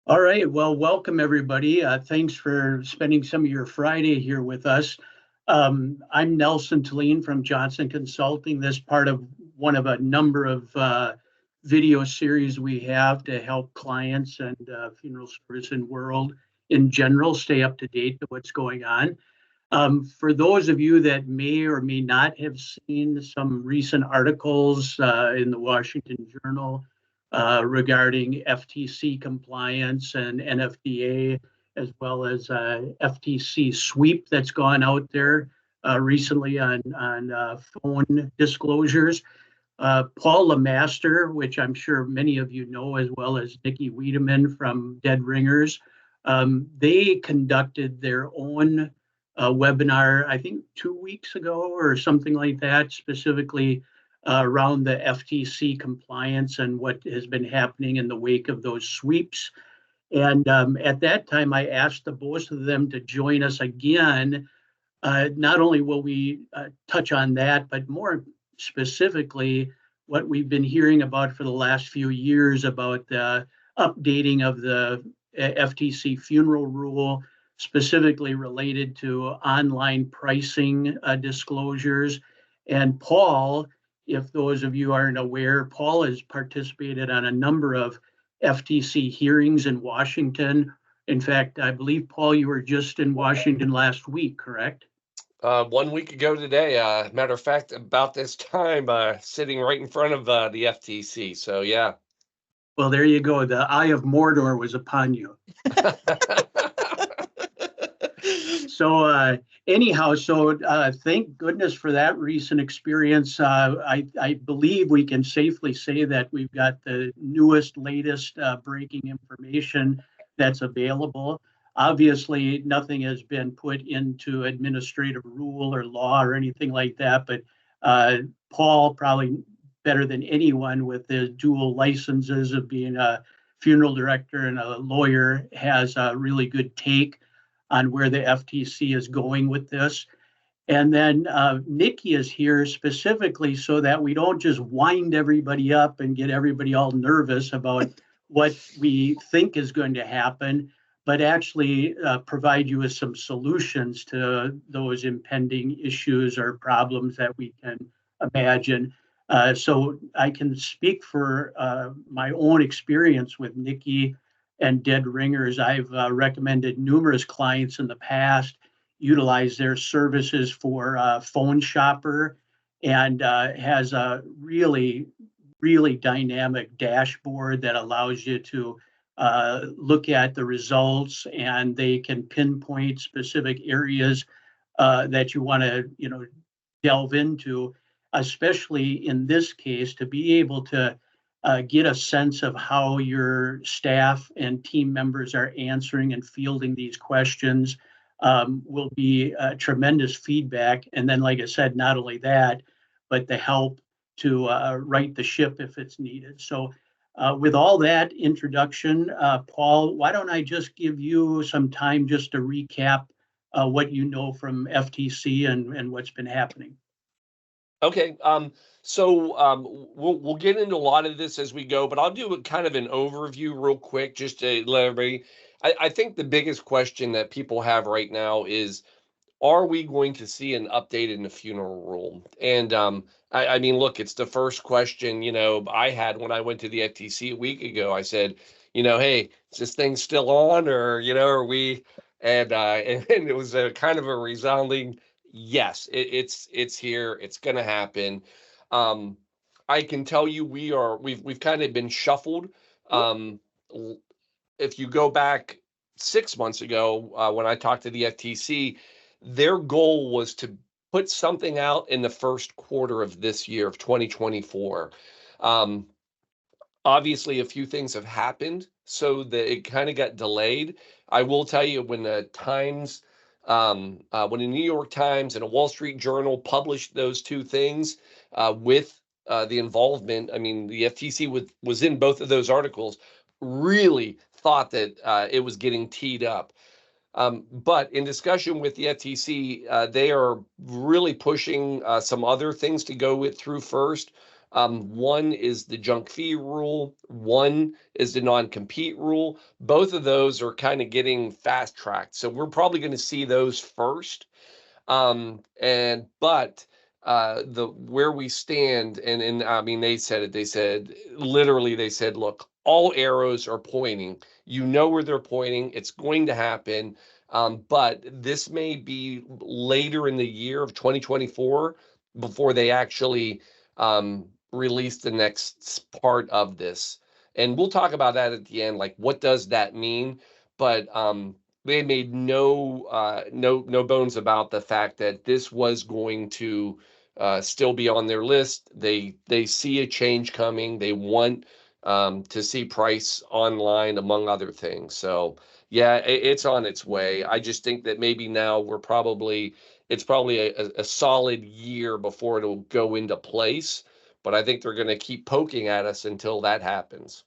All right. Well, welcome everybody. Thanks for spending some of your Friday here with us. I'm Nelson Thulin from Johnson Consulting. This part of one of a number of video series we have to help clients and funeral service and world in general stay up to date with what's going on. For those of you that may or may not have seen some recent articles in the Washington Journal regarding FTC compliance and NFDA, as well as FTC sweep that's gone out there recently on phone disclosures. Poul Lemasters, which I'm sure many of you know, as well as Nicole Wiedeman from Dead Ringers, they conducted their own webinar, I think 2 weeks ago or something like that, specifically around the FTC compliance and what has been happening in the wake of those sweeps. And at that time, I asked the both of them to join us again. Not only will we touch on that, but more specifically, what we've been hearing about for the last few years about the updating of the FTC Funeral Rule, specifically related to online pricing disclosures. And Paul, if those of you aren't aware, Paul has participated on a number of FTC hearings in Washington. In fact, I believe, Paul, you were just in Washington last week, correct? 1 week ago today, matter of fact, about this time, sitting right in front of the FTC. So, yeah. Well, there you go. The eye of Mordor was upon you. So anyhow, thank goodness for that recent experience. I believe we can safely say that we've got the newest, latest breaking information that's available. Obviously, nothing has been put into administrative rule or law or anything like that, but Paul, probably better than anyone with the dual licenses of being a funeral director and a lawyer, has a really good take on where the FTC is going with this. And then Nikki is here specifically so that we don't just wind everybody up and get everybody all nervous about what we think is going to happen, but actually provide you with some solutions to those impending issues or problems that we can imagine. So I can speak for my own experience with Nikki and Dead Ringers. I've recommended numerous clients in the past utilize their services for Phone Shopper, and has a really, really dynamic dashboard that allows you to look at the results, and they can pinpoint specific areas that you want to, delve into, especially in this case, to be able to get a sense of how your staff and team members are answering and fielding these questions will be tremendous feedback. And then, like I said, not only that, but the help to right the ship if it's needed. So with all that introduction, Paul, why don't I just give you some time just to recap what you know from FTC and what's been happening. Okay. So we'll get into a lot of this as we go, but I'll do kind of an overview real quick just to let everybody. I think the biggest question that people have right now is, are we going to see an update in the funeral rule? And I mean, look, it's the first question, I had when I went to the FTC a week ago. I said, hey, is this thing still on, or, are we? And and it was a kind of a resounding yes. It's here. It's going to happen. I can tell you we've kind of been shuffled. If you go back 6 months ago, when I talked to the FTC, their goal was to put something out in the first quarter of this year of 2024. Obviously, a few things have happened, so that it kind of got delayed. I will tell you, when the Times, when the New York Times and a Wall Street Journal published those two things with the involvement, I mean, the FTC was in both of those articles, really thought that it was getting teed up. But in discussion with the FTC, they are really pushing some other things to go through first. One is the junk fee rule. One is the non-compete rule. Both of those are kind of getting fast tracked. So we're probably going to see those first. But the where we stand, and I mean, they said it. They said literally, they said, look, all arrows are pointing. You know where they're pointing. It's going to happen. But this may be later in the year of 2024 before they actually release the next part of this. And we'll talk about that at the end. Like, what does that mean? But they made no bones about the fact that this was going to still be on their list. They see a change coming. They want to see price online, among other things. So yeah, it's on its way. I just think that maybe now it's probably a solid year before it'll go into place. But I think they're going to keep poking at us until that happens.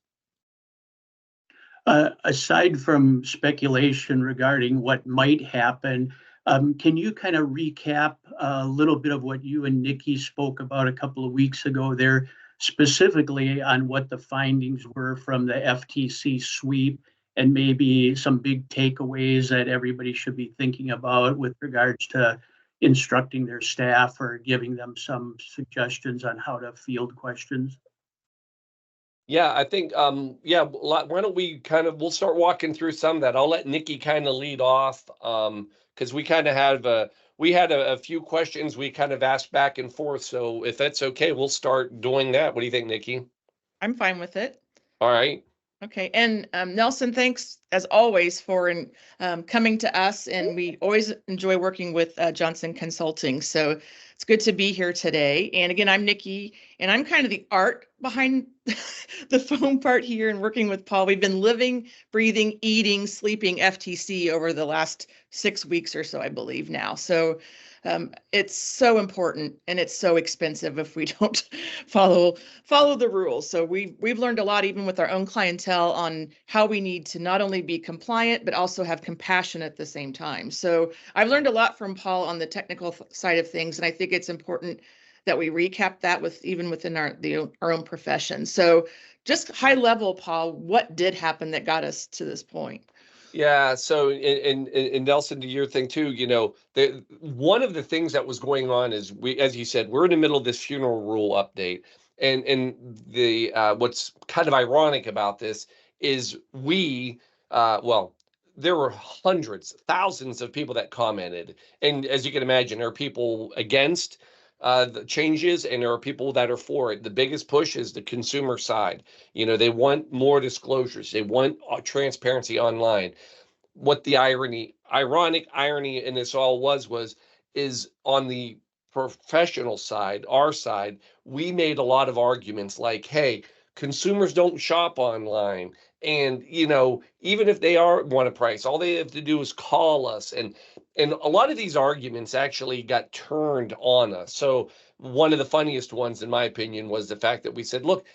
Aside from speculation regarding what might happen, can you kind of recap a little bit of what you and Nikki spoke about a couple of weeks ago there, specifically on what the findings were from the FTC sweep and maybe some big takeaways that everybody should be thinking about with regards to instructing their staff or giving them some suggestions on how to field questions? Yeah, I think yeah, why don't we'll start walking through some of that. I'll let Nikki kind of lead off because we kind of have we had a few questions we kind of asked back and forth. So if that's okay, we'll start doing that. What do you think, Nikki? I'm fine with it. All right. Okay, and Nelson, thanks as always for coming to us, and we always enjoy working with Johnson Consulting. So it's good to be here today. And again, I'm Nikki, and I'm kind of the art behind the phone part here and working with Paul. We've been living, breathing, eating, sleeping FTC over the last 6 weeks or so, I believe now. So it's so important and it's so expensive if we don't follow the rules. So we've learned a lot, even with our own clientele, on how we need to not only be compliant but also have compassion at the same time. So I've learned a lot from Paul on the technical side of things, and I think it's important that we recap that within our own profession. So just high level, Paul, what did happen that got us to this point? Yeah, so and Nelson, to your thing too, one of the things that was going on is as you said, we're in the middle of this funeral rule update, and the what's kind of ironic about this is there were hundreds, thousands of people that commented, and as you can imagine, there are people against the changes, and there are people that are for it. The biggest push is the consumer side. They want more disclosures. They want transparency online. What the ironic irony in this all is on the professional side, our side, we made a lot of arguments like, hey, consumers don't shop online. And, even if they want a price, all they have to do is call us. And a lot of these arguments actually got turned on us. So one of the funniest ones, in my opinion, was the fact that we said, look,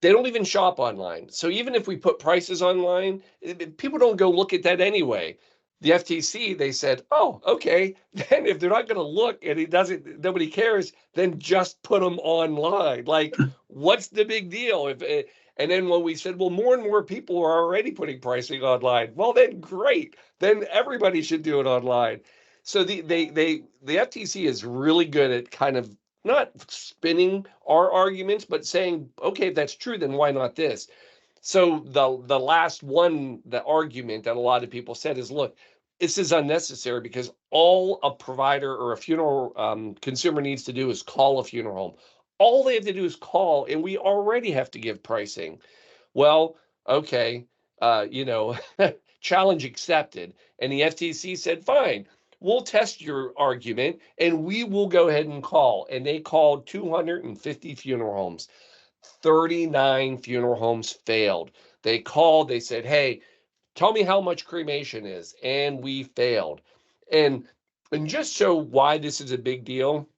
they don't even shop online. So even if we put prices online, people don't go look at that anyway. The FTC, they said, oh, okay. Then if they're not going to look and nobody cares, then just put them online. Like, what's the big deal? And then when we said, well, more and more people are already putting pricing online, well, then great. Then everybody should do it online. So the FTC is really good at kind of not spinning our arguments, but saying, okay, if that's true, then why not this? So the last one, the argument that a lot of people said is, look, this is unnecessary because all a provider or a funeral consumer needs to do is call a funeral home. All they have to do is call, and we already have to give pricing. Well, okay, challenge accepted. And the FTC said, fine, we'll test your argument and we will go ahead and call. And they called 250 funeral homes. 39 funeral homes failed. They called, they said, hey, tell me how much cremation is. And we failed. And just so why this is a big deal,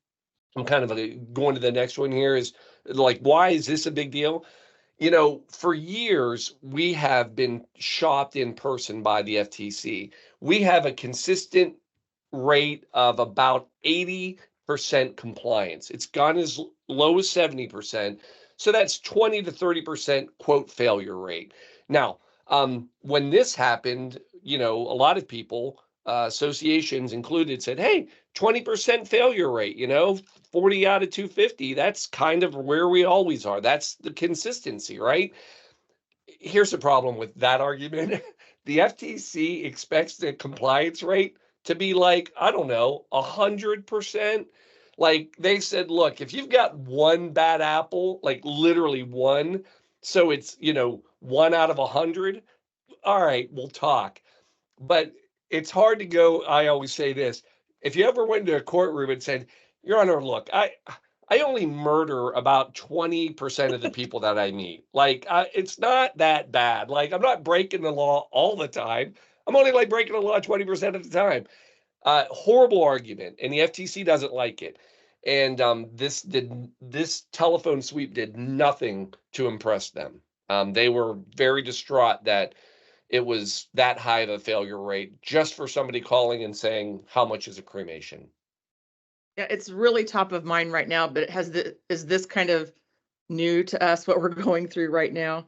I'm kind of going to the next one here is like, why is this a big deal? For years, we have been shopped in person by the FTC. We have a consistent rate of about 80 compliance. It's gone as low as 70%. So that's 20 to 30% quote failure rate. Now, when this happened, a lot of people, associations included, said, hey, 20% failure rate, 40 out of 250, that's kind of where we always are. That's the consistency, right? Here's the problem with that argument. The FTC expects the compliance rate to be like, I don't know, 100%. Like they said, look, if you've got one bad apple, like literally one, so it's, 1 out of 100, all right, we'll talk. But it's hard to go. I always say this. If you ever went to a courtroom and said, Your Honor, look, I only murder about 20% of the people that I meet. Like, it's not that bad. Like, I'm not breaking the law all the time. I'm only like breaking the law 20% of the time. Horrible argument, and the FTC doesn't like it. And this telephone sweep did nothing to impress them. They were very distraught that it was that high of a failure rate just for somebody calling and saying, how much is a cremation? Yeah, it's really top of mind right now, but is this kind of new to us, what we're going through right now?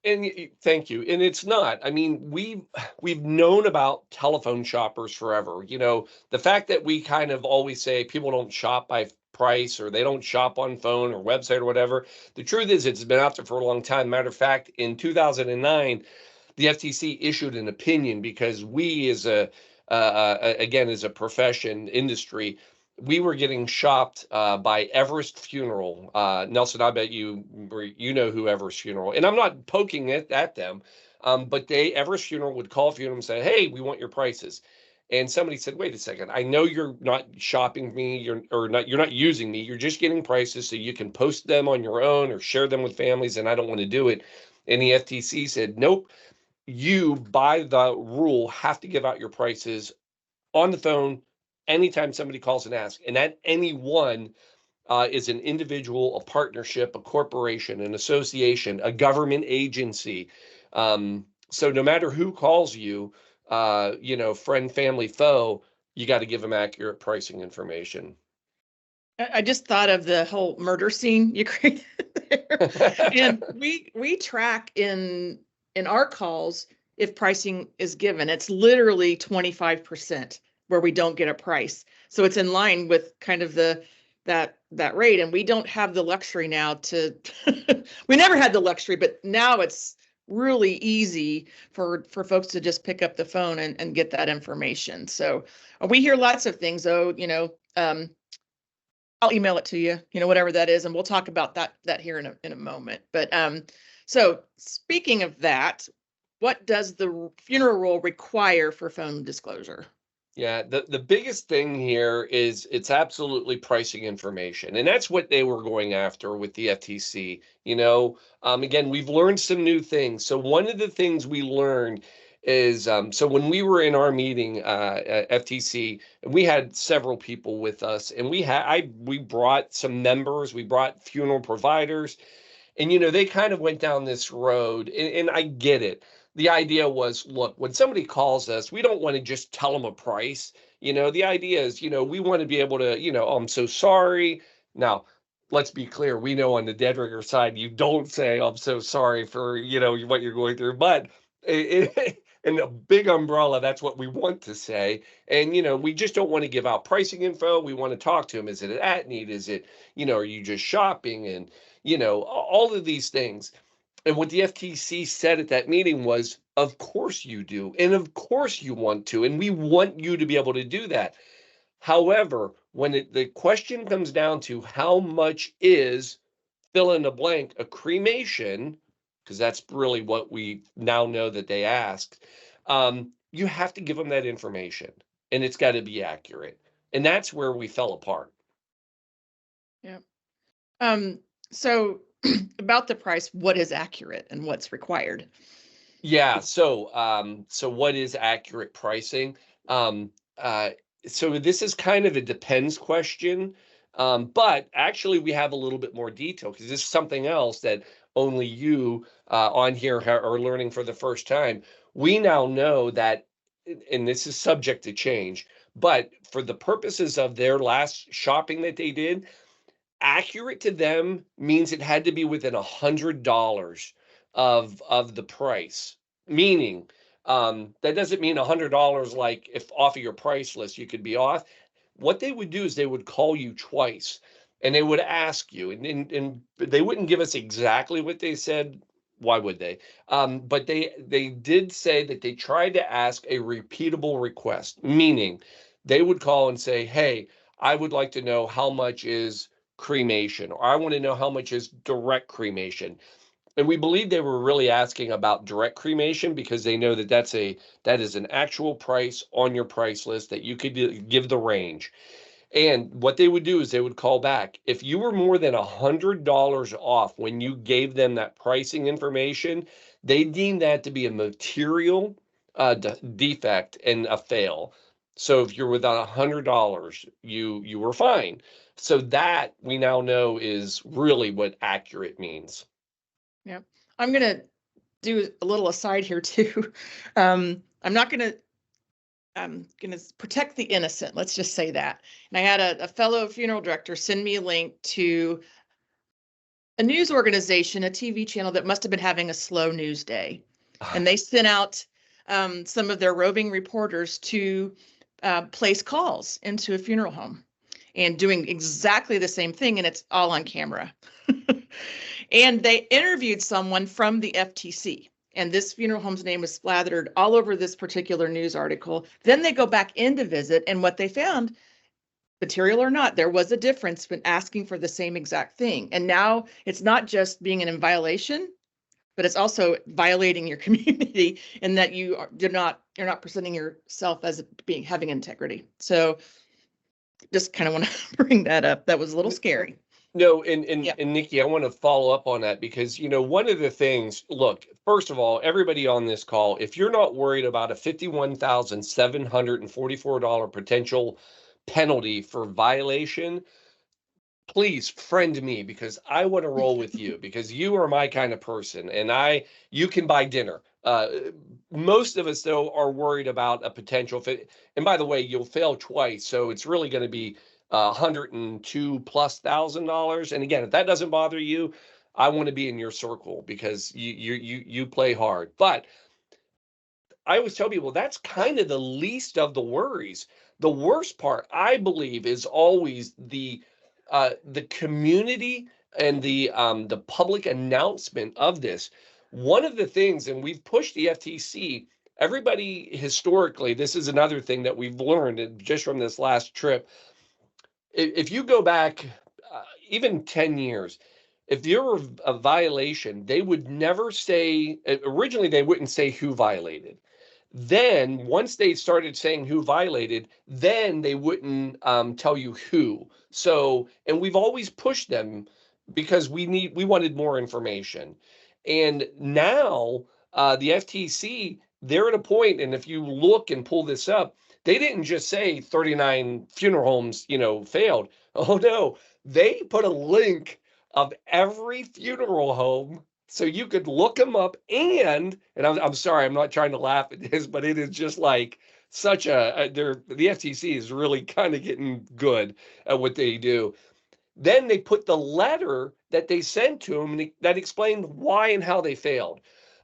And thank you. And it's not. I mean, we've known about telephone shoppers forever. The fact that we kind of always say people don't shop by price or they don't shop on phone or website or whatever. The truth is it's been out there for a long time. Matter of fact, in 2009, the FTC issued an opinion because we as again, as a profession industry, we were getting shopped by Everest Funeral. Nelson, I bet you know who Everest Funeral, and I'm not poking it at them, but Everest Funeral would call Funeral and say, hey, we want your prices. And somebody said, wait a second, I know you're not shopping me, you're not using me, you're just getting prices so you can post them on your own or share them with families, and I don't want to do it. And the FTC said, nope, you, by the rule, have to give out your prices on the phone anytime somebody calls and asks. And that anyone is an individual, a partnership, a corporation, an association, a government agency. So no matter who calls you, friend, family, foe, you got to give them accurate pricing information. I just thought of the whole murder scene you created there. And we track in our calls if pricing is given. It's literally 25% where we don't get a price. So it's in line with kind of that rate. And we don't have the luxury now to we never had the luxury, but now it's really easy for folks to just pick up the phone and get that information. So we hear lots of things, though, I'll email it to you, whatever that is, and we'll talk about that here in a moment. But so speaking of that, what does the funeral rule require for phone disclosure? Yeah, the biggest thing here is it's absolutely pricing information. And that's what they were going after with the FTC. Again, we've learned some new things. So one of the things we learned is, so when we were in our meeting at FTC, we had several people with us, and we brought some members, we brought funeral providers, and, they kind of went down this road, and I get it. The idea was, look, when somebody calls us, we don't want to just tell them a price. The idea is, we want to be able to, oh, I'm so sorry. Now, let's be clear. We know on the dead ringer side, you don't say, I'm so sorry for, what you're going through. But in a big umbrella, that's what we want to say. And, we just don't want to give out pricing info. We want to talk to them. Is it at need? Is it, are you just shopping? And, all of these things. And what the FTC said at that meeting was, of course you do. And of course you want to. And we want you to be able to do that. However, when the question comes down to how much is fill in the blank a cremation, because that's really what we now know that they asked, you have to give them that information. And it's got to be accurate. And that's where we fell apart. Yeah. So about the price, what is accurate and what's required? Yeah. So what is accurate pricing? So this is kind of a depends question. But actually we have a little bit more detail because this is something else that only you on here are learning for the first time. We now know that, and this is subject to change, But for the purposes of their last shopping that they did, accurate to them means it had to be within $100 of the price. Meaning, that doesn't mean $100 like if off of your price list you could be off. What they would do is they would call you twice, and they would ask you, and they wouldn't give us exactly what they said. Why would they? But they did say that they tried to ask a repeatable request, meaning they would call and say, hey, I would like to know how much is cremation, or I want to know how much is direct cremation. And we believe they were really asking about direct cremation because they know that that is an actual price on your price list that you could give the range. And what they would do is they would call back. If you were more than $100 off when you gave them that pricing information, they deemed that to be a material defect and a fail. So if you're within $100, you were fine. So that we now know is really what accurate means. Yeah, I'm going to do a little aside here too. I'm going to protect the innocent. Let's just say that. And I had a fellow funeral director send me a link to a news organization, a TV channel that must have been having a slow news day. And they sent out some of their roving reporters to place calls into a funeral home and doing exactly the same thing. And it's all on camera. And they interviewed someone from the FTC. And this funeral home's name was slathered all over this particular news article. Then they go back in to visit, and what they found, material or not, there was a difference when asking for the same exact thing. And now it's not just being in violation, but it's also violating your community in that you're not presenting yourself as having integrity. So just kind of want to bring that up. That was a little scary. No, and Nikki, I want to follow up on that because, one of the things, look, first of all, everybody on this call, if you're not worried about a $51,744 potential penalty for violation, please friend me because I want to roll with you because you are my kind of person and you can buy dinner. Most of us, though, are worried about a potential. And by the way, you'll fail twice. So it's really going to be $102,000+. And again, if that doesn't bother you, I want to be in your circle because you play hard. But I always tell people that's kind of the least of the worries. The worst part, I believe, is always the community and the public announcement of this. One of the things, and we've pushed the FTC, everybody historically, this is another thing that we've learned just from this last trip. If you go back even 10 years, if there were a violation, they would never say, originally they wouldn't say who violated. Then once they started saying who violated, then they wouldn't tell you who. So, and we've always pushed them because we wanted more information. And now the FTC, they're at a point, and if you look and pull this up, they didn't just say 39 funeral homes, failed. Oh no, they put a link of every funeral home so you could look them up. And I'm sorry, I'm not trying to laugh at this, but it is just like such the FTC is really kind of getting good at what they do. Then they put the letter that they sent to them that explained why and how they failed.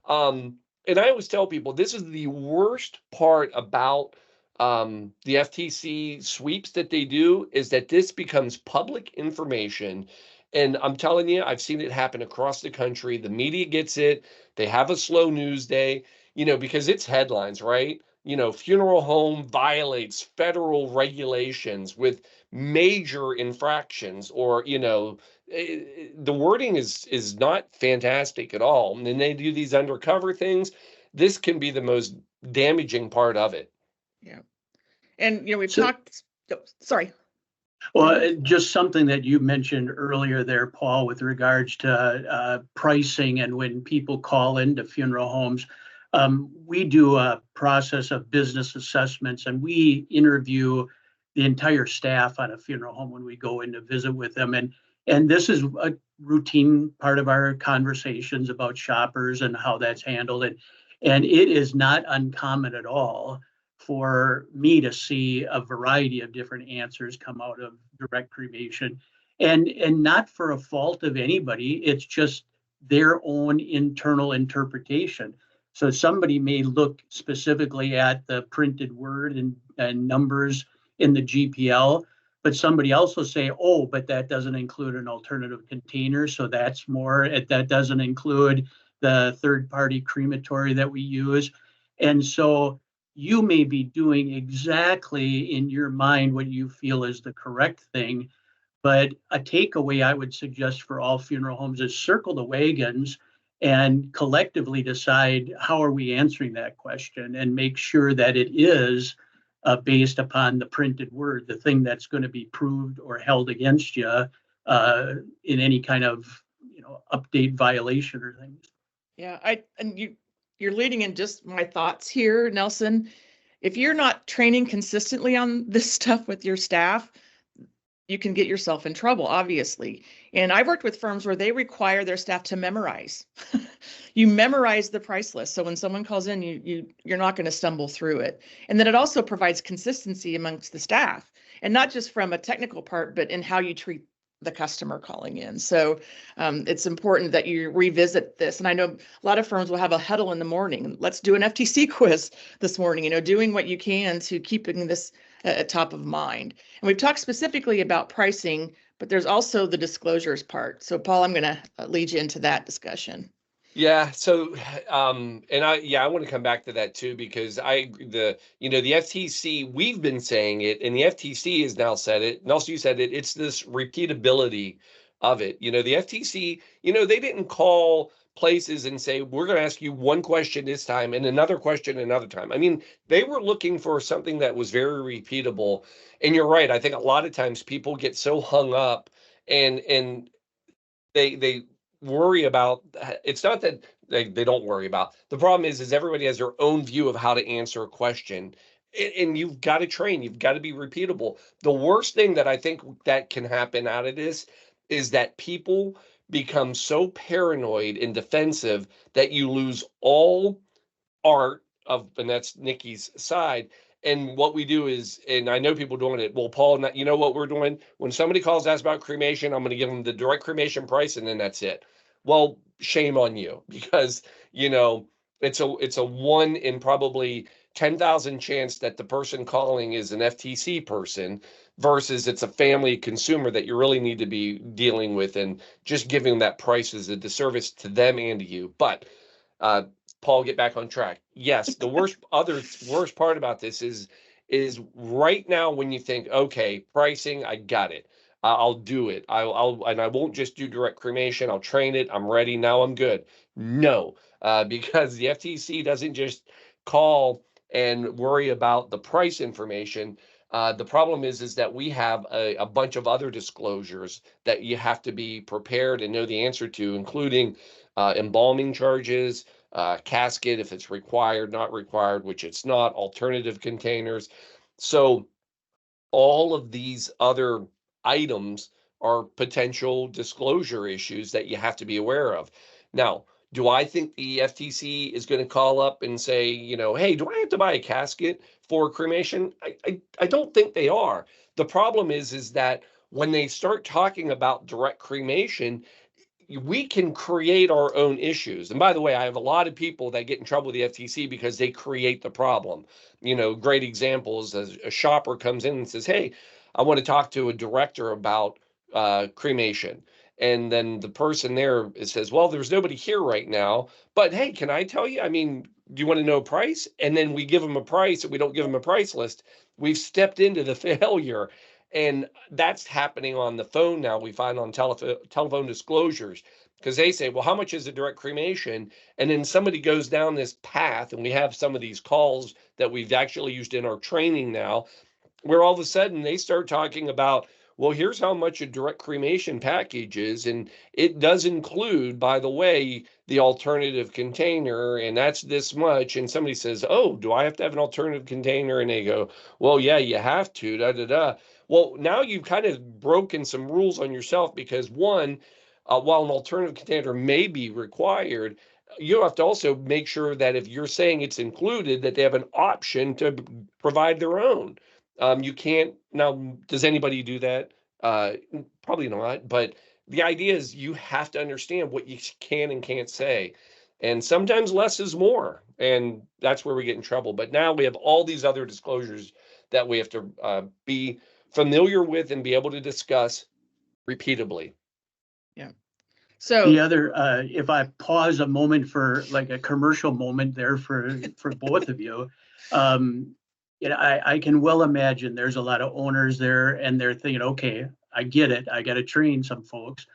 And I always tell people this is the worst part about the FTC sweeps that they do is that this becomes public information. And I'm telling you, I've seen it happen across the country. The media gets it. They have a slow news day, because it's headlines, right? Funeral home violates federal regulations with major infractions, or, the wording is not fantastic at all. And then they do these undercover things. This can be the most damaging part of it. Yeah. And, we've talked, sorry. Well, just something that you mentioned earlier there, Paul, with regards to pricing and when people call into funeral homes, we do a process of business assessments and we interview the entire staff on a funeral home when we go in to visit with them. And this is a routine part of our conversations about shoppers and how that's handled. And it is not uncommon at all for me to see a variety of different answers come out of direct cremation, and not for a fault of anybody. It's just their own internal interpretation. So somebody may look specifically at the printed word and numbers in the GPL, but somebody else will say, oh, but that doesn't include an alternative container, so that's more. That doesn't include the third-party crematory that we use. And so you may be doing exactly in your mind what you feel is the correct thing, but a takeaway I would suggest for all funeral homes is circle the wagons and collectively decide how are we answering that question, and make sure that it is based upon the printed word, the thing that's going to be proved or held against you in any kind of update violation or things. Yeah, you're leading in just my thoughts here, Nelson. If you're not training consistently on this stuff with your staff, you can get yourself in trouble, obviously. And I've worked with firms where they require their staff to memorize. You memorize the price list. So when someone calls in, you're not going to stumble through it. And then it also provides consistency amongst the staff, and not just from a technical part, but in how you treat the customer calling in. So it's important that you revisit this. And I know a lot of firms will have a huddle in the morning. Let's do an FTC quiz this morning, doing what you can to keeping this at top of mind. And we've talked specifically about pricing, but there's also the disclosures part. So Paul, I'm going to lead you into that discussion. Yeah. So, and I want to come back to that too, because the FTC, we've been saying it, and the FTC has now said it. And also you said it, it's this repeatability of it. The FTC, they didn't call places and say, we're going to ask you one question this time and another question another time. I mean, they were looking for something that was very repeatable. And you're right. I think a lot of times people get so hung up and they worry about, it's not that they don't worry about. The problem is everybody has their own view of how to answer a question. And you've got to train, you've got to be repeatable. The worst thing that I think that can happen out of this is that people become so paranoid and defensive that you lose all art of, and that's Nikki's side. And what we do is, and I know people doing it. Well, Paul, you know what we're doing? When somebody calls us about cremation, I'm going to give them the direct cremation price, and then that's it. Well, shame on you, because it's a 1 in probably 10,000 chance that the person calling is an FTC person, versus it's a family consumer that you really need to be dealing with, and just giving that price is a disservice to them and to you. But Paul, get back on track. Yes, the worst part about this is right now when you think, okay, pricing, I got it. I'll do it. And I won't just do direct cremation. I'll train it. I'm ready. Now I'm good. No, because the FTC doesn't just call and worry about the price information. The problem is that we have a bunch of other disclosures that you have to be prepared and know the answer to, including embalming charges, casket, if it's required, not required, which it's not, alternative containers. So all of these other items are potential disclosure issues that you have to be aware of. Now, do I think the FTC is going to call up and say, hey, do I have to buy a casket for cremation? I don't think they are. The problem is that when they start talking about direct cremation, we can create our own issues. And by the way, I have a lot of people that get in trouble with the FTC because they create the problem. Great examples, as a shopper comes in and says, hey, I want to talk to a director about cremation. And then the person there says, well, there's nobody here right now, but hey, can I tell you? I mean, do you want to know price? And then we give them a price, and we don't give them a price list. We've stepped into the failure. And that's happening on the phone now. We find on telephone disclosures, because they say, well, how much is a direct cremation? And then somebody goes down this path, and we have some of these calls that we've actually used in our training now, where all of a sudden they start talking about, well, here's how much a direct cremation package is. And it does include, by the way, the alternative container, and that's this much. And somebody says, oh, do I have to have an alternative container? And they go, well, yeah, you have to, da, da, da. Well, now you've kind of broken some rules on yourself, because one, while an alternative container may be required, you have to also make sure that if you're saying it's included, that they have an option to provide their own. You can't now. Does anybody do that? Probably not. But the idea is you have to understand what you can and can't say, and sometimes less is more, and that's where we get in trouble. But now we have all these other disclosures that we have to be familiar with and be able to discuss repeatedly. Yeah. So the other, if I pause a moment for like a commercial moment there for both of you, I can well imagine there's a lot of owners there and they're thinking, okay, I get it, I got to train some folks,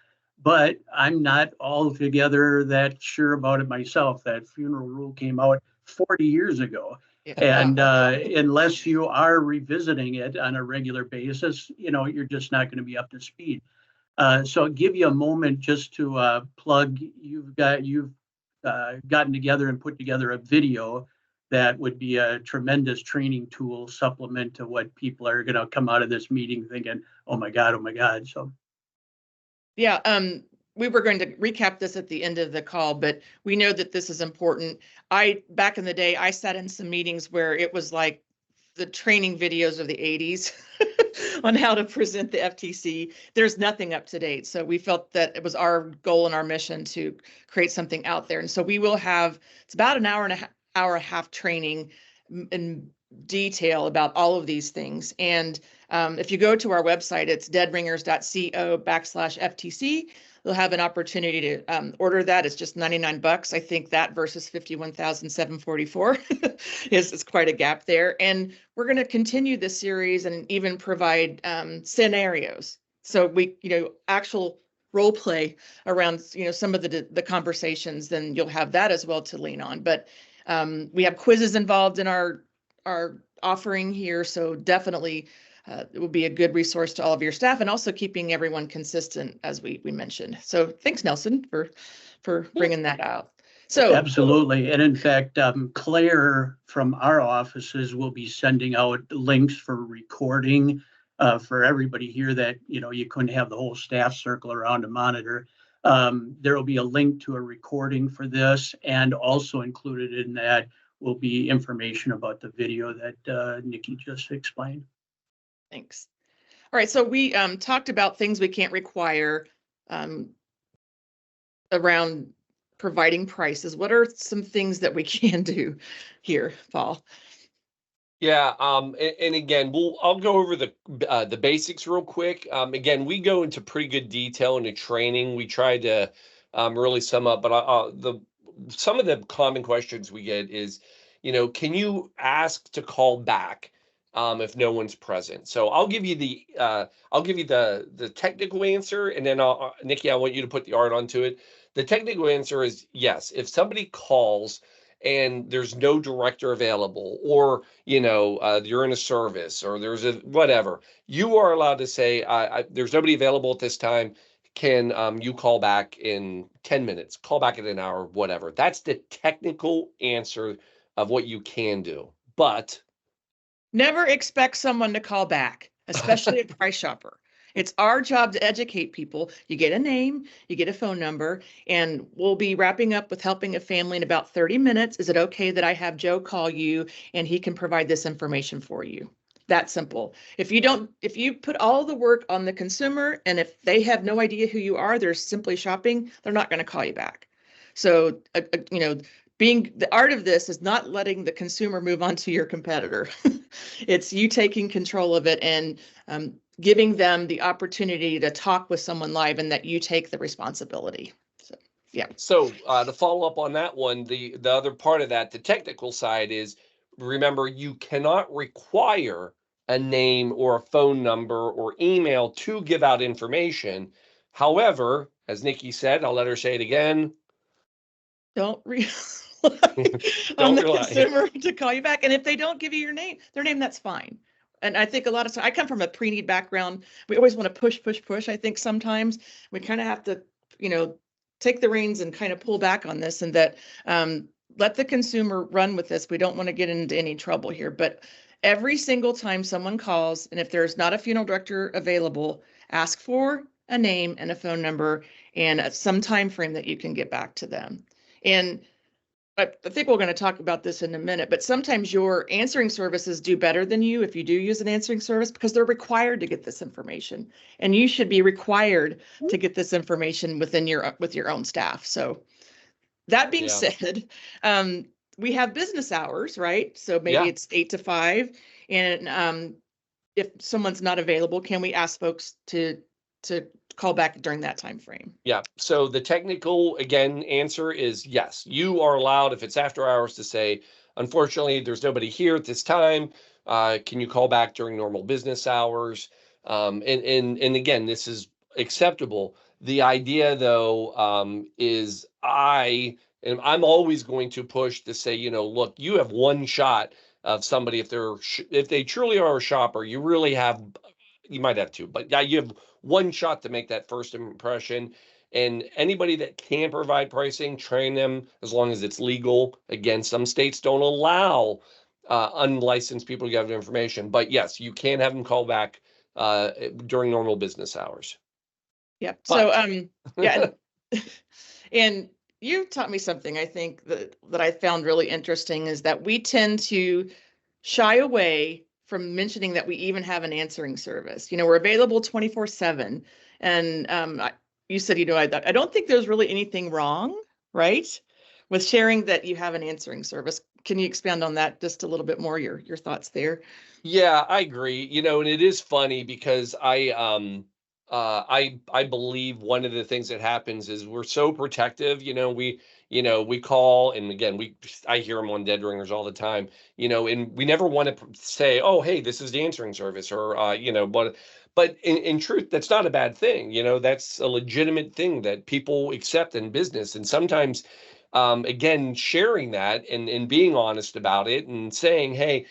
but I'm not altogether that sure about it myself. That funeral rule came out 40 years ago. yeah. And unless you are revisiting it on a regular basis, you're just not going to be up to speed. So I'll give you a moment just to plug. You've gotten together and put together a video that would be a tremendous training tool supplement to what people are going to come out of this meeting thinking, oh my God. So Yeah, we were going to recap this at the end of the call, but we know that this is important. Back in the day, I sat in some meetings where it was like the training videos of the 80s on how to present the FTC. There's nothing up to date. So we felt that it was our goal and our mission to create something out there. And so we will have, it's about an hour and a half training in detail about all of these things. And if you go to our website, it's deadringers.co/FTC. You'll have an opportunity to order that. It's just $99. I think that versus $51,744 is quite a gap there. And we're going to continue this series and even provide scenarios. So we, actual role play around, some of the conversations, then you'll have that as well to lean on. But we have quizzes involved in our offering here. So definitely it will be a good resource to all of your staff and also keeping everyone consistent, as we mentioned. So thanks, Nelson, for bringing that out. So absolutely. And in fact, Claire from our offices will be sending out links for recording for everybody here that, you couldn't have the whole staff circle around to monitor. There will be a link to a recording for this, and also included in that will be information about the video that Nikki just explained. Thanks. All right, so we talked about things we can't require around providing prices. What are some things that we can do here, Paul? Yeah, and again, I'll go over the basics real quick. Again, we go into pretty good detail into training. We try to really sum up, but some of the common questions we get is, can you ask to call back if no one's present? So I'll give you the technical answer, and then Nikki, I want you to put the art onto it. The technical answer is yes. If somebody calls and there's no director available, or you're in a service, or there's a whatever, you are allowed to say, there's nobody available at this time. Can you call back in 10 minutes? Call back in an hour, whatever. That's the technical answer of what you can do. But never expect someone to call back, especially a price shopper. It's our job to educate people. You get a name, you get a phone number, and we'll be wrapping up with helping a family in about 30 minutes. Is it okay that I have Joe call you and he can provide this information for you? That simple. If you put all the work on the consumer, and if they have no idea who you are, they're simply shopping, they're not going to call you back. So, being the art of this is not letting the consumer move on to your competitor. It's you taking control of it and giving them the opportunity to talk with someone live, and that you take the responsibility. So, yeah. So to follow up on that one, the other part of that, the technical side is, remember, you cannot require a name or a phone number or email to give out information. However, as Nikki said, I'll let her say it again. Don't rely on the consumer to call you back. And if they don't give you their name, that's fine. And I think a lot of times, I come from a pre-need background. We always want to push. I think sometimes we kind of have to, take the reins and kind of pull back on this, and that let the consumer run with this. We don't want to get into any trouble here. But every single time someone calls, and if there's not a funeral director available, ask for a name and a phone number and some time frame that you can get back to them. And I think we're going to talk about this in a minute, but sometimes your answering services do better than you if you do use an answering service because they're required to get this information, and you should be required to get this information with your own staff. So that being said, we have business hours, right? So maybe it's 8 to 5, and if someone's not available, can we ask folks to call back during that time frame? Yeah. So the technical, again, answer is yes. You are allowed, if it's after hours, to say, unfortunately, there's nobody here at this time. Can you call back during normal business hours? And again, this is acceptable. The idea, though, is I'm always going to push to say, look, you have one shot of somebody. If they truly are a shopper, you might have two, but yeah, you have one shot to make that first impression. And anybody that can provide pricing, train them as long as it's legal. Again, some states don't allow unlicensed people to give information, but yes, you can have them call back during normal business hours. Yeah. So yeah, and you taught me something I think that I found really interesting is that we tend to shy away from mentioning that we even have an answering service. We're available 24/7. And you said, I don't think there's really anything wrong, right, with sharing that you have an answering service. Can you expand on that just a little bit more, your thoughts there? Yeah, I agree. And it is funny because I believe one of the things that happens is we're so protective. We call, and again, I hear them on dead ringers all the time. And we never want to say, oh, hey, this is the answering service, or but in truth, that's not a bad thing. That's a legitimate thing that people accept in business, and sometimes. Again, sharing that and being honest about it and saying, hey,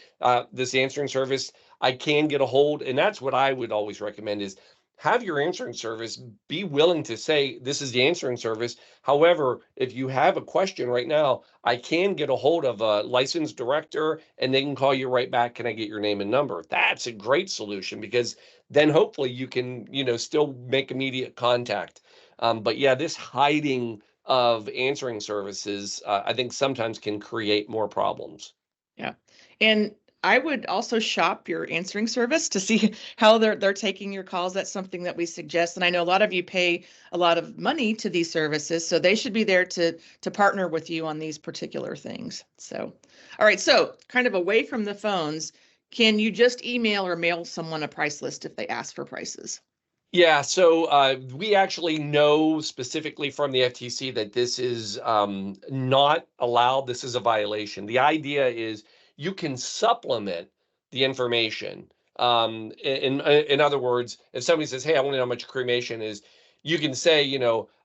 this answering service, I can get a hold. And that's what I would always recommend is have your answering service be willing to say, this is the answering service. However, if you have a question right now, I can get a hold of a licensed director and they can call you right back. Can I get your name and number? That's a great solution because then hopefully you can, still make immediate contact. But yeah, this hiding of answering services, I think sometimes can create more problems. Yeah. And I would also shop your answering service to see how they're taking your calls. That's something that we suggest. And I know a lot of you pay a lot of money to these services, so they should be there to partner with you on these particular things. So, all right. So kind of away from the phones, can you just email or mail someone a price list if they ask for prices? Yeah, so we actually know specifically from the FTC that this is not allowed. This is a violation. The idea is you can supplement the information. In other words, if somebody says, "Hey, I want to know how much cremation is," you can say,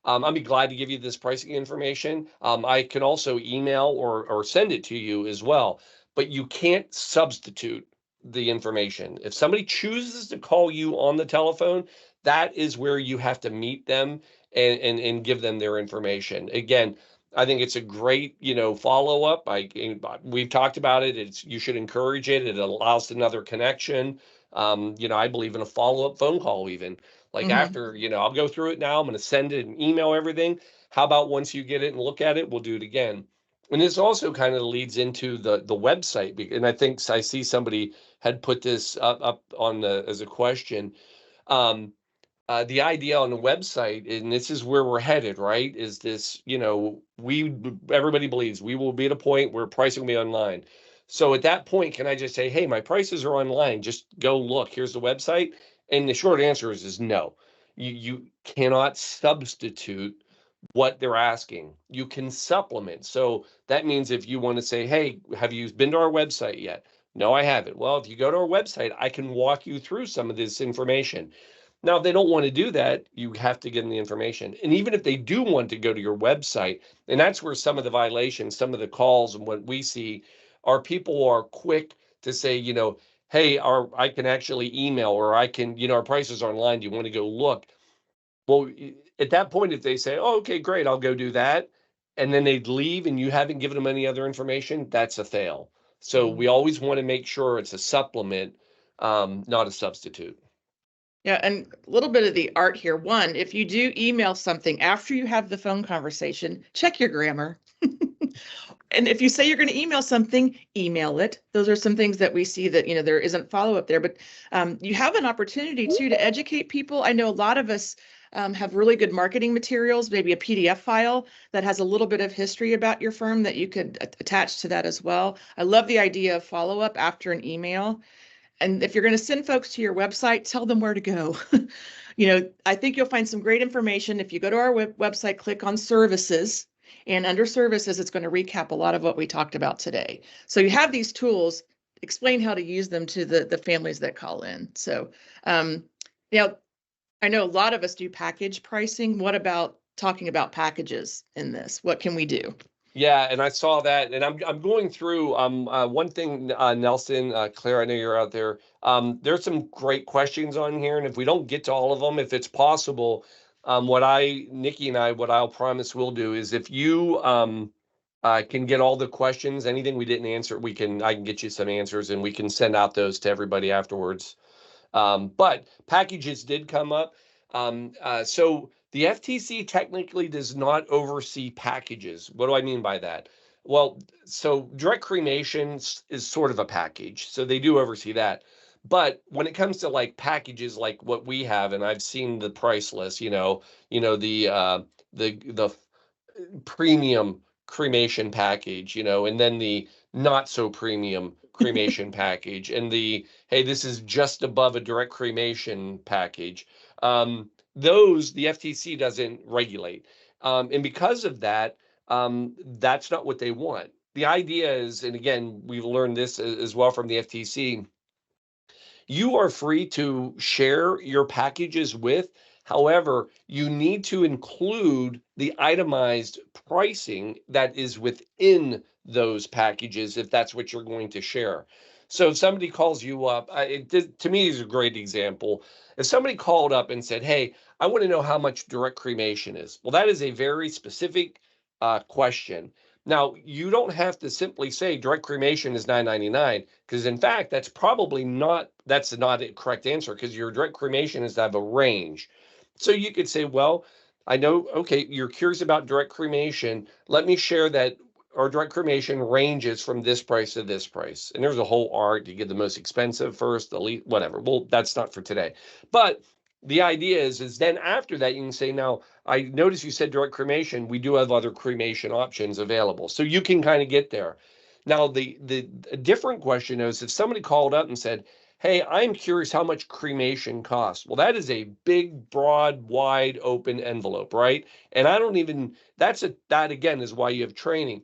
I'll be glad to give you this pricing information. I can also email or send it to you as well, but you can't substitute the information. If somebody chooses to call you on the telephone, that is where you have to meet them and give them their information. Again, I think it's a great, follow up. We've talked about it. You should encourage it. It allows another connection. I believe in a follow up phone call, even like after, I'll go through it now. I'm going to send it and email everything. How about once you get it and look at it, we'll do it again. And this also kind of leads into the website. And I think I see somebody had put this up on as a question. The idea on the website, and this is where we're headed, right? Is this, everybody believes we will be at a point where pricing will be online. So at that point, can I just say, hey, my prices are online, just go look, here's the website? And the short answer is no. You cannot substitute what they're asking. You can supplement. So that means if you want to say, hey, have you been to our website yet? No, I haven't. Well, if you go to our website, I can walk you through some of this information. Now, if they don't want to do that, you have to give them the information. And even if they do want to go to your website, and that's where some of the violations, some of the calls and what we see are people are quick to say, hey, I can actually email or I can, our prices are online. Do you want to go look? Well, at that point, if they say, oh, okay, great, I'll go do that. And then they'd leave and you haven't given them any other information, that's a fail. So we always want to make sure it's a supplement, not a substitute. Yeah, and a little bit of the art here. One, if you do email something after you have the phone conversation, check your grammar. And if you say you're going to email something, email it. Those are some things that we see that, there isn't follow-up there, but you have an opportunity too to educate people. I know a lot of us have really good marketing materials, maybe a PDF file that has a little bit of history about your firm that you could attach to that as well. I love the idea of follow-up after an email. And if you're going to send folks to your website, tell them where to go. I think you'll find some great information. If you go to our website, click on services, and under services, it's going to recap a lot of what we talked about today. So you have these tools, explain how to use them to the families that call in. So, I know a lot of us do package pricing. What about talking about packages in this? What can we do? Yeah, and I saw that, and I'm going through one thing, Nelson, Claire, I know you're out there. There's some great questions on here, and if we don't get to all of them, if it's possible, Nikki and I, what I'll promise we'll do is if you can get all the questions, anything we didn't answer, I can get you some answers, and we can send out those to everybody afterwards. But packages did come up. So the FTC technically does not oversee packages. What do I mean by that? Well, so direct cremation is sort of a package, so they do oversee that. But when it comes to like packages like what we have, and I've seen the price list, the premium cremation package, and then the not so premium cremation package, and hey, this is just above a direct cremation package. Those the FTC doesn't regulate. And because of that, that's not what they want. The idea is, and again, we've learned this as well from the FTC, you are free to share your packages with. However, you need to include the itemized pricing that is within those packages if that's what you're going to share. So if somebody calls you up, to me is a great example. If somebody called up and said, hey, I want to know how much direct cremation is. Well, that is a very specific question. Now, you don't have to simply say direct cremation is $9.99, because in fact, that's not a correct answer, because your direct cremation is to have a range. So you could say, well, I know, okay, you're curious about direct cremation. Let me share that our direct cremation ranges from this price to this price. And there's a whole art to get the most expensive first, the least, whatever. Well, that's not for today. But the idea is then after that, you can say, now, I noticed you said direct cremation. We do have other cremation options available. So you can kind of get there. Now, the different question is if somebody called up and said, hey, I'm curious how much cremation costs. Well, that is a big, broad, wide open envelope, right? And I don't even, that again is why you have training.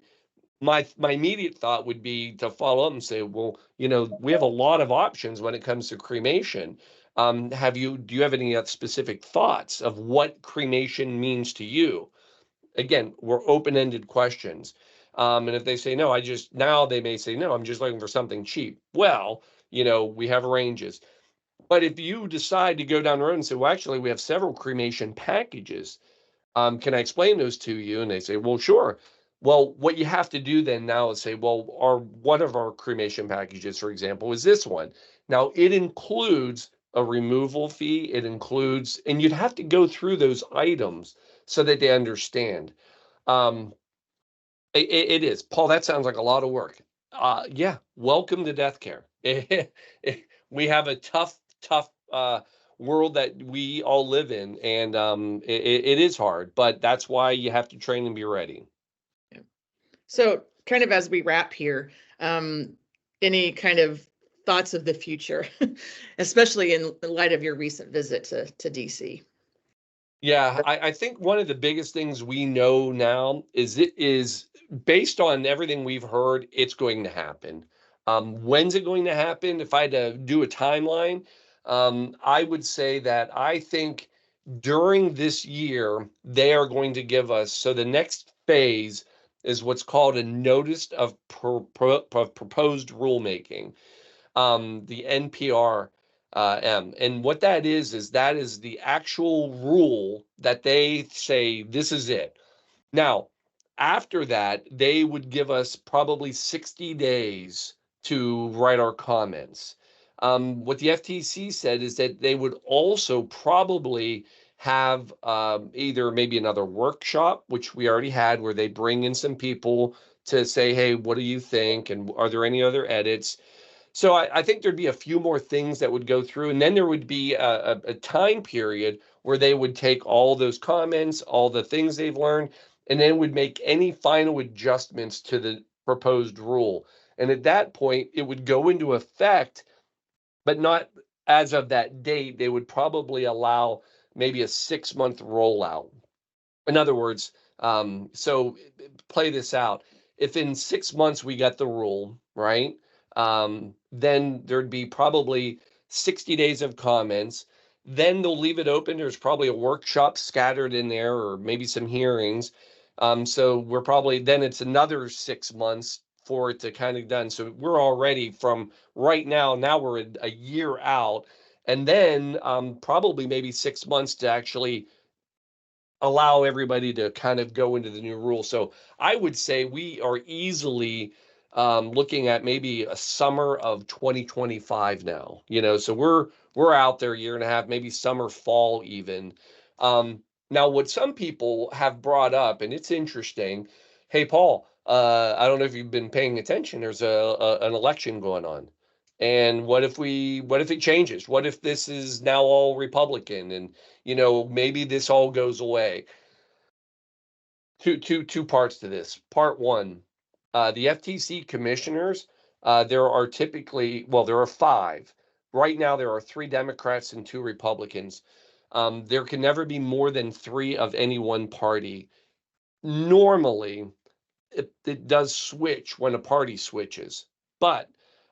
My immediate thought would be to follow up and say, well, we have a lot of options when it comes to cremation. Do you have any specific thoughts of what cremation means to you? Again, we're open-ended questions. And if they say no, they may say, no, I'm just looking for something cheap. Well, we have ranges. But if you decide to go down the road and say, well, actually, we have several cremation packages, can I explain those to you? And they say, well, sure. Well, what you have to do then now is say, well, one of our cremation packages, for example, is this one. Now, it includes a removal fee. It includes, and you'd have to go through those items so that they understand. It is. Paul, that sounds like a lot of work. Yeah, welcome to death care. We have a tough world that we all live in, and it is hard, but that's why you have to train and be ready. Yeah. So kind of as we wrap here, any kind of thoughts of the future, especially in light of your recent visit to DC? Yeah, I think one of the biggest things we know now is it is based on everything we've heard, it's going to happen. When's it going to happen? If I had to do a timeline, I would say that I think during this year, they are going to give us, so the next phase is what's called a notice of proposed rulemaking, the NPR. And what that is that is the actual rule that they say, this is it. Now, after that, they would give us probably 60 days to write our comments. What the FTC said is that they would also probably have either maybe another workshop, which we already had, where they bring in some people to say, hey, what do you think? And are there any other edits? So I think there'd be a few more things that would go through, and then there would be a time period where they would take all those comments, all the things they've learned, and then would make any final adjustments to the proposed rule. And at that point, it would go into effect, but not as of that date. They would probably allow maybe a 6-month rollout. In other words, so play this out. If in 6 months we got the rule, right? Then there'd be probably 60 days of comments. Then they'll leave it open. There's probably a workshop scattered in there, or maybe some hearings. So we're probably, then it's another 6 months for it to kind of done. So we're already from right now we're a year out. And then probably maybe 6 months to actually allow everybody to kind of go into the new rule. So I would say we are easily looking at maybe a summer of 2025 now. So we're out there a year and a half, maybe summer, fall even. Now, what some people have brought up, and it's interesting. Hey, Paul, I don't know if you've been paying attention. There's an election going on. And what if it changes? What if this is now all Republican, and maybe this all goes away? Two parts to this. Part one, the FTC commissioners, there are there are 5. Right now, there are 3 Democrats and 2 Republicans. There can never be more than 3 of any one party. Normally, it does switch when a party switches, but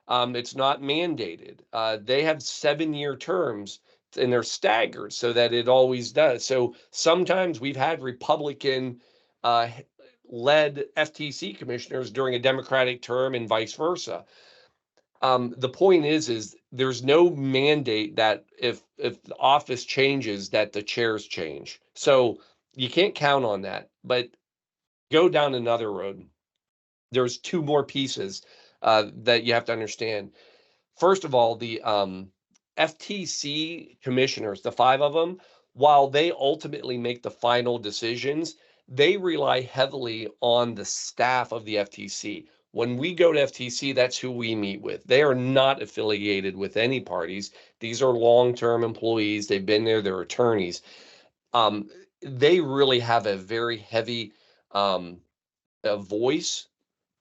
it's not mandated. They have 7-year terms, and they're staggered so that it always does. So sometimes we've had Republican led FTC commissioners during a Democratic term and vice versa. The point is there's no mandate that if the office changes, that the chairs change. So you can't count on that. But go down another road. There's 2 more pieces that you have to understand. First of all, the FTC commissioners, the 5 of them, while they ultimately make the final decisions, they rely heavily on the staff of the FTC. When we go to FTC, that's who we meet with. They are not affiliated with any parties. These are long-term employees. They've been there. They're attorneys. They really have a very heavy voice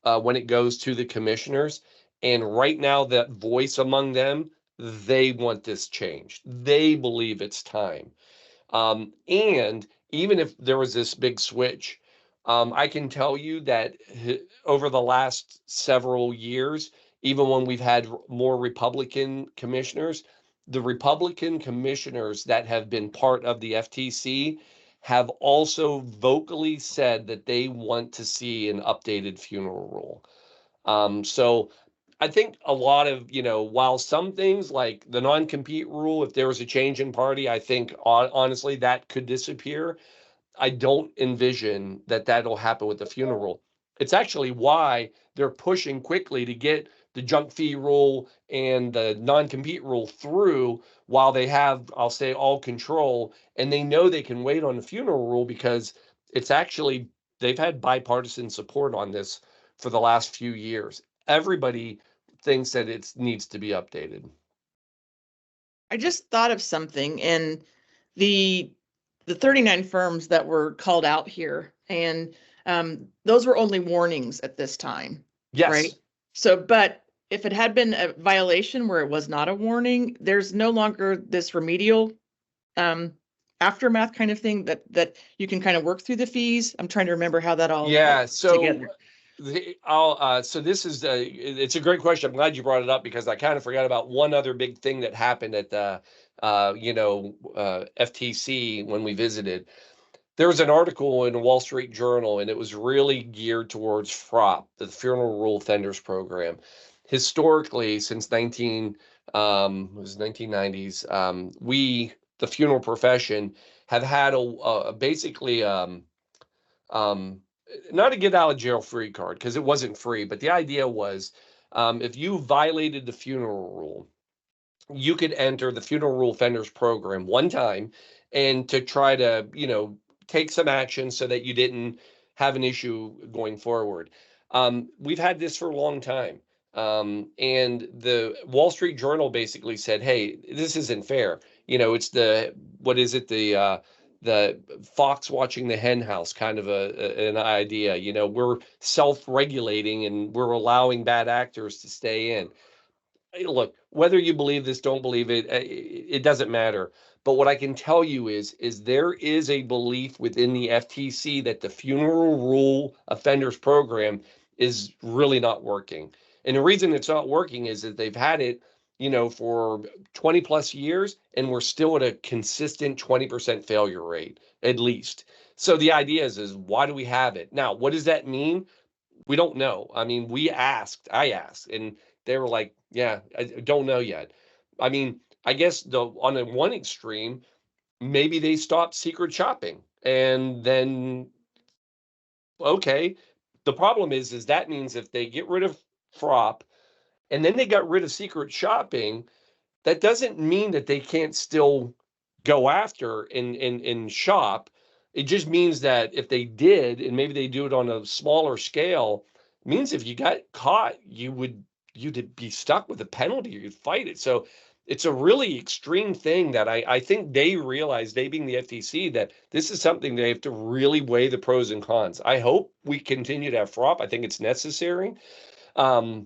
when it goes to the commissioners. And right now, that voice among them, they want this changed. They believe it's time. And even if there was this big switch, I can tell you that over the last several years, even when we've had more Republican commissioners, the Republican commissioners that have been part of the FTC have also vocally said that they want to see an updated funeral rule. So I think a lot of, while some things like the non-compete rule, if there was a change in party, I think honestly that could disappear. I don't envision that that'll happen with the funeral rule. It's actually why they're pushing quickly to get the junk fee rule and the non-compete rule through while they have, I'll say, all control. And they know they can wait on the funeral rule because it's actually, they've had bipartisan support on this for the last few years. Everybody thinks that it needs to be updated. I just thought of something, and the 39 firms that were called out here, and those were only warnings at this time. Yes. Right. So, but if it had been a violation where it was not a warning, there's no longer this remedial aftermath kind of thing that you can kind of work through the fees. I'm trying to remember how that all together. So this is it's a great question. I'm glad you brought it up because I kind of forgot about one other big thing that happened at the FTC when we visited. There was an article in the Wall Street Journal, and it was really geared towards FROP, the Funeral Rule Offenders Program. Historically, since 1990s, we, the funeral profession, have had basically not a get out of jail free card, because it wasn't free, but the idea was if you violated the funeral rule, you could enter the Funeral Rule Offenders Program one time and to try to, take some action so that you didn't have an issue going forward. We've had this for a long time. And the Wall Street Journal basically said, hey, this isn't fair. It's what is it? The fox watching the hen house kind of an idea. We're self-regulating and we're allowing bad actors to stay in. Hey, look, whether you believe this, don't believe it, it doesn't matter. But what I can tell you is there is a belief within the FTC that the Funeral Rule offenders program is really not working. And the reason it's not working is that they've had it, for 20 plus years, and we're still at a consistent 20% failure rate, at least. So the idea is why do we have it? Now, what does that mean? We don't know. I mean, I asked, and they were like, yeah, I don't know yet. I mean, I guess on the one extreme, maybe they stopped secret shopping, and then, okay. The problem is that means if they get rid of FROP and then they got rid of secret shopping, that doesn't mean that they can't still go after and shop. It just means that if they did, and maybe they do it on a smaller scale, it means if you got caught, you'd be stuck with a penalty, you'd fight it. So it's a really extreme thing that I think they realize, they being the FTC, that this is something they have to really weigh the pros and cons. I hope we continue to have FROP. I think it's necessary. Yeah,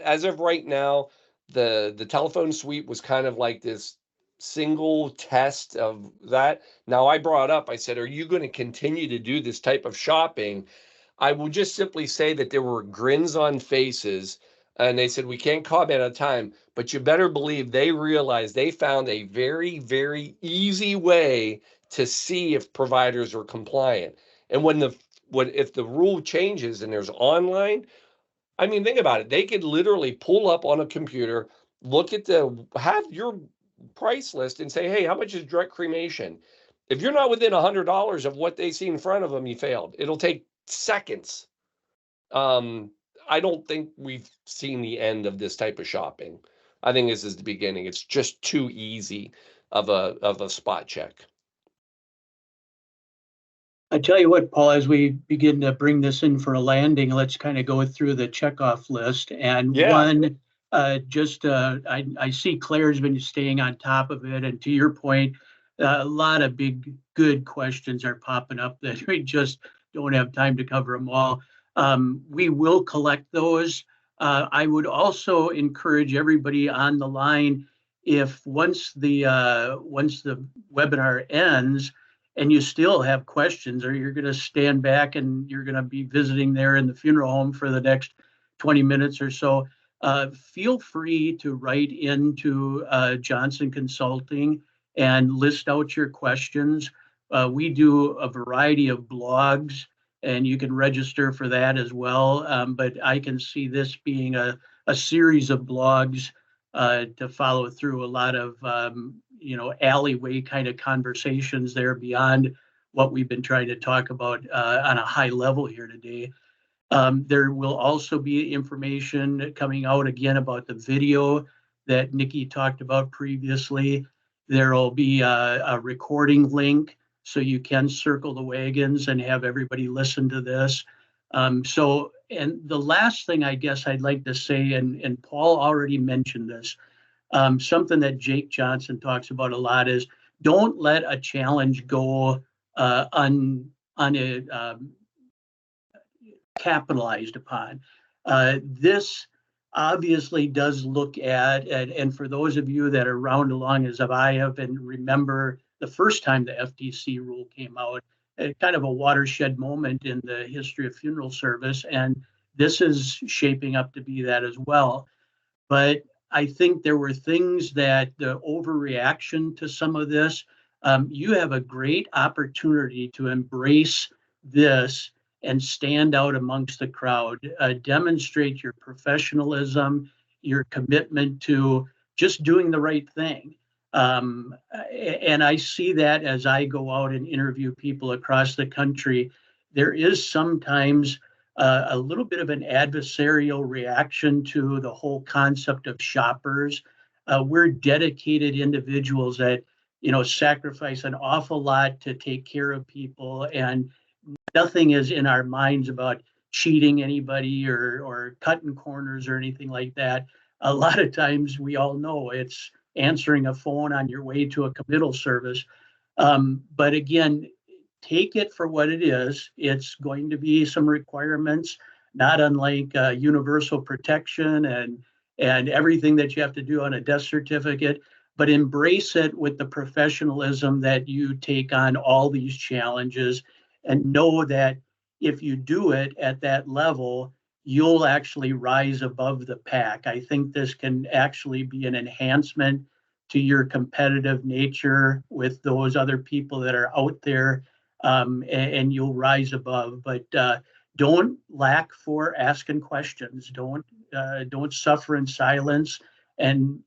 as of right now, the telephone sweep was kind of like this single test of that. Now, I brought up, I said, are you going to continue to do this type of shopping? I will just simply say that there were grins on faces, and they said, we can't comment on time, but you better believe they realized they found a very, very easy way to see if providers are compliant. And if the rule changes and there's online, I mean, think about it. They could literally pull up on a computer, have your price list and say, hey, how much is direct cremation? If you're not within $100 of what they see in front of them, you failed. It'll take seconds. I don't think we've seen the end of this type of shopping. I think this is the beginning. It's just too easy of a spot check. I tell you what, Paul, as we begin to bring this in for a landing, let's kind of go through the checkoff list. And one, I see Claire's been staying on top of it. And to your point, a lot of big, good questions are popping up that we just don't have time to cover them all. We will collect those. I would also encourage everybody on the line, if once the webinar ends, and you still have questions, or you're going to stand back and you're going to be visiting there in the funeral home for the next 20 minutes or so, feel free to write into Johnson Consulting and list out your questions. We do a variety of blogs, and you can register for that as well. But I can see this being a series of blogs to follow through a lot of alleyway kind of conversations there beyond what we've been trying to talk about on a high level here today. There will also be information coming out again about the video that Nikki talked about previously. There will be a recording link so you can circle the wagons and have everybody listen to this. And the last thing I guess I'd like to say, and Paul already mentioned this, something that Jake Johnson talks about a lot is don't let a challenge go capitalized upon. This obviously does look at, and for those of you that are around along as I have and remember the first time the FTC rule came out, kind of a watershed moment in the history of funeral service, and this is shaping up to be that as well. But I think there were things that the overreaction to some of this, you have a great opportunity to embrace this and stand out amongst the crowd, demonstrate your professionalism, your commitment to just doing the right thing. And I see that as I go out and interview people across the country. There is sometimes a little bit of an adversarial reaction to the whole concept of shoppers. We're dedicated individuals that, sacrifice an awful lot to take care of people, and nothing is in our minds about cheating anybody or cutting corners or anything like that. A lot of times we all know it's answering a phone on your way to a committal service. But again, take it for what it is. It's going to be some requirements, not unlike universal protection and everything that you have to do on a death certificate, but embrace it with the professionalism that you take on all these challenges, and know that if you do it at that level, you'll actually rise above the pack. I think this can actually be an enhancement to your competitive nature with those other people that are out there, and you'll rise above. But don't lack for asking questions. Don't suffer in silence. And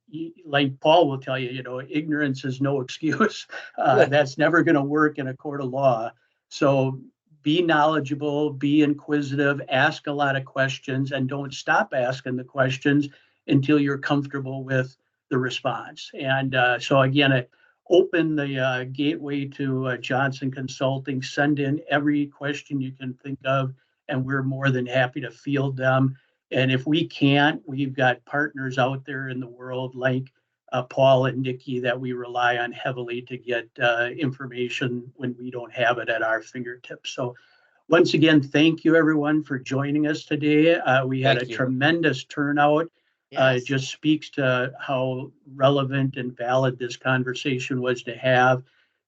like Paul will tell you, ignorance is no excuse. That's never going to work in a court of law. So be knowledgeable, be inquisitive, ask a lot of questions, and don't stop asking the questions until you're comfortable with the response. And so again, open the gateway to Johnson Consulting, send in every question you can think of, and we're more than happy to field them. And if we can't, we've got partners out there in the world like Paul and Nikki that we rely on heavily to get information when we don't have it at our fingertips. So once again, thank you everyone for joining us today. We had a tremendous turnout. It just speaks to how relevant and valid this conversation was to have.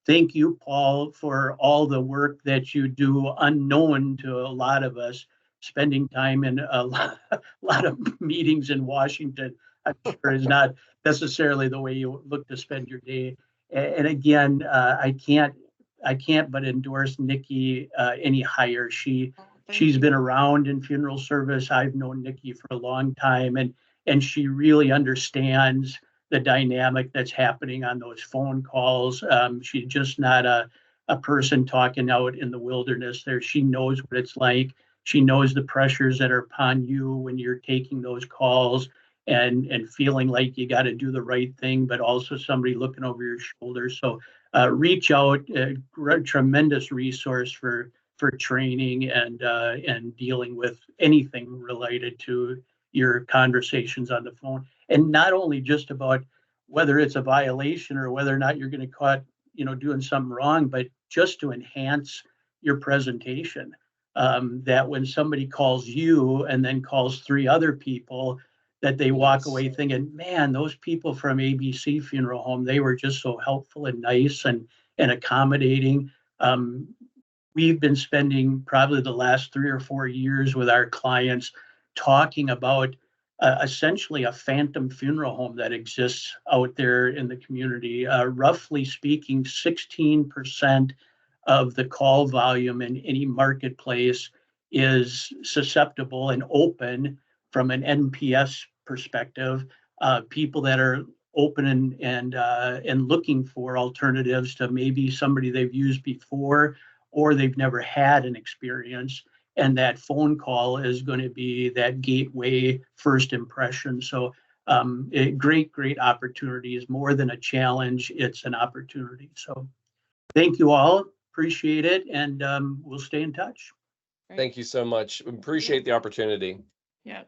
Thank you, Paul, for all the work that you do unknown to a lot of us, spending time in a lot of meetings in Washington. I'm sure is not necessarily the way you look to spend your day. And again, I can't but endorse Nikki any higher. She's been around in funeral service. I've known Nikki for a long time, and she really understands the dynamic that's happening on those phone calls. She's just not a person talking out in the wilderness there. She knows what it's like. She knows the pressures that are upon you when you're taking those calls and feeling like you got to do the right thing, but also somebody looking over your shoulder. So reach out, tremendous resource for training and dealing with anything related to your conversations on the phone. And not only just about whether it's a violation or whether or not you're going to caught, doing something wrong, but just to enhance your presentation. That when somebody calls you and then calls 3 other people, that they walk away thinking, man, those people from ABC Funeral Home, they were just so helpful and nice and accommodating. We've been spending probably the last 3 or 4 years with our clients talking about essentially a phantom funeral home that exists out there in the community. Roughly speaking, 16% of the call volume in any marketplace is susceptible and open from an NPS perspective. People that are open and looking for alternatives to maybe somebody they've used before or they've never had an experience. And that phone call is going to be that gateway first impression. So great opportunities, more than a challenge, it's an opportunity. So thank you all, appreciate it, and we'll stay in touch. Thank you so much. Appreciate the opportunity. Yeah.